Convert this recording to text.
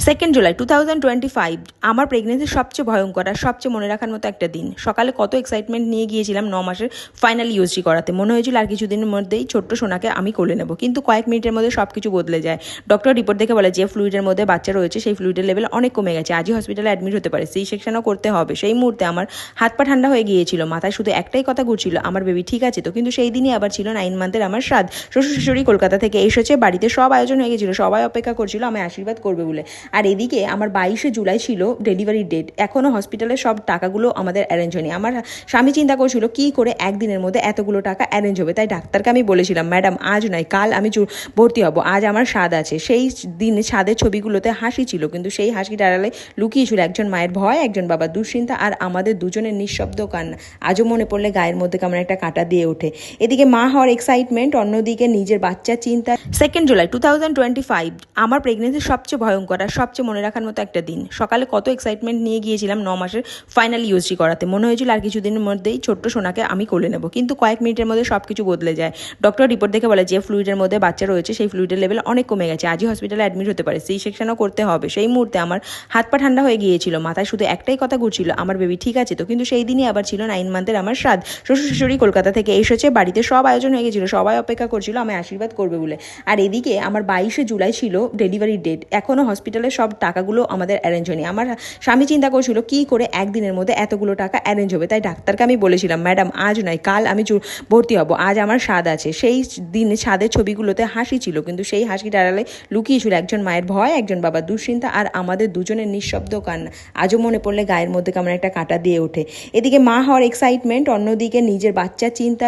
2 জুলাই 2025 আমার প্রেগনেন্সির সবচেয়ে ভয়ঙ্কর আর সবচেয়ে মনে রাখার মতো একটা দিন। সকালে কত এক্সাইটমেন্ট নিয়ে গিয়েছিলাম 9 মাসের ফাইনাল ইউএসজি করাতে। মনে হয়েছিল আর কিছুদিনের মধ্যেই ছোট্ট সোনাকে আমি কোলে নেব, কিন্তু কয়েক মিনিটের মধ্যে সবকিছু বদলে যায়। ডক্টর রিপোর্ট দেখে বলে যে ফ্লুইডের মধ্যে বাচ্চা রয়েছে সেই ফ্লুইডের লেভেল অনেক কমে গেছে, আজই হসপিটালে অ্যাডমিট হতে পারে, সেই সেকশনও করতে হবে। সেই মুহূর্তে আমার হাত পা ঠান্ডা হয়ে গিয়েছিল, মাথায় শুধু একটাই কথা ঘুরছিল, আমার বেবি ঠিক আছে তো। কিন্তু সেই দিনই আবার ছিল 9 মান্থের আমার শ্রাদ্ধ। শ্বশুর শাশুড়ি কলকাতা থেকে এসেছে, বাড়িতে সব আয়োজন হয়ে গেছিল, সবাই অপেক্ষা করছিল আমায় আশীর্বাদ করবে বলে। আর এদিকে আমার 22শে জুলাই ছিল ডেলিভারি ডেট, এখনও হসপিটালের সব টাকাগুলো আমাদের অ্যারেঞ্জ হয়নি। আমার স্বামী চিন্তা করছিল কি করে একদিনের মধ্যে এতগুলো টাকা অ্যারেঞ্জ হবে, তাই ডাক্তারকে আমি বলেছিলাম, ম্যাডাম আজ নয় কাল আমি ভর্তি হব, আজ আমার স্বাদ আছে। সেই দিন স্বাদের ছবিগুলোতে হাসি ছিল, কিন্তু সেই হাসির আড়ালে লুকিয়েছিল একজন মায়ের ভয়, একজন বাবার দুশ্চিন্তা আর আমাদের দুজনের নিঃশব্দ কান্না। আজও মনে পড়লে গায়ের মধ্যে কেমন একটা কাঁটা দিয়ে ওঠে। এদিকে মা হওয়ার এক্সাইটমেন্ট, অন্যদিকে নিজের বাচ্চার চিন্তা। 2 জুলাই 2025 আমার প্রেগনেন্সির সবচেয়ে ভয়ঙ্কর আর সবচেয়ে মনে রাখার মতো একটা দিন। সকালে কত এক্সাইটমেন্ট নিয়ে গিয়েছিলাম 9 মাসের ফাইনাল ইউএসজি করাতে। মনে হয়েছিল আর কিছুদিনের মধ্যেই ছোট্ট সোনাকে আমি কোলে নেব, কিন্তু কয়েক মিনিটের মধ্যে সবকিছু বদলে যায়। ডক্টর রিপোর্ট দেখে বলে যে ফ্লুইডের মধ্যে বাচ্চা রয়েছে সেই ফ্লুইডের লেভেল অনেক কমে গেছে, আজই হসপিটালে অ্যাডমিট হতে পারে, সেই সেকশনও করতে হবে। সেই মুহূর্তে আমার হাত পা ঠান্ডা হয়ে গিয়েছিল, মাথায় শুধু একটাই কথা ঘুরছিল, আমার বেবি ঠিক আছে তো। কিন্তু সেই দিনই আবার ছিল 9 মান্থের আমার শ্রাদ্ধ। শ্বশুর শাশুড়ি কলকাতা থেকে এসেছে, বাড়িতে সব আয়োজন হয়ে গেছিল, সবাই অপেক্ষা করছিল আমায় আশীর্বাদ করবে বলে। আর এদিকে আমার 22শে জুলাই ছিল ডেলিভারি ডেট, এখনও হসপিটালের সব টাকাগুলো আমাদের অ্যারেঞ্জ হয়নি। আমার স্বামী চিন্তা করছিল কি করে একদিনের মধ্যে এতগুলো টাকা অ্যারেঞ্জ হবে, তাই ডাক্তারকে আমি বলেছিলাম, ম্যাডাম আজ নয় কাল আমি ভর্তি হব, আজ আমার স্বাদ আছে। সেই দিন স্বাদের ছবিগুলোতে হাসি ছিল, কিন্তু সেই হাসির আড়ালে লুকিয়েছিল একজন মায়ের ভয়, একজন বাবার দুশ্চিন্তা আর আমাদের দুজনের নিঃশব্দ কান্না। আজও মনে পড়লে গায়ের মধ্যে কেমন একটা কাঁটা দিয়ে ওঠে। এদিকে মা হওয়ার এক্সাইটমেন্ট, অন্যদিকে নিজের বাচ্চার চিন্তা।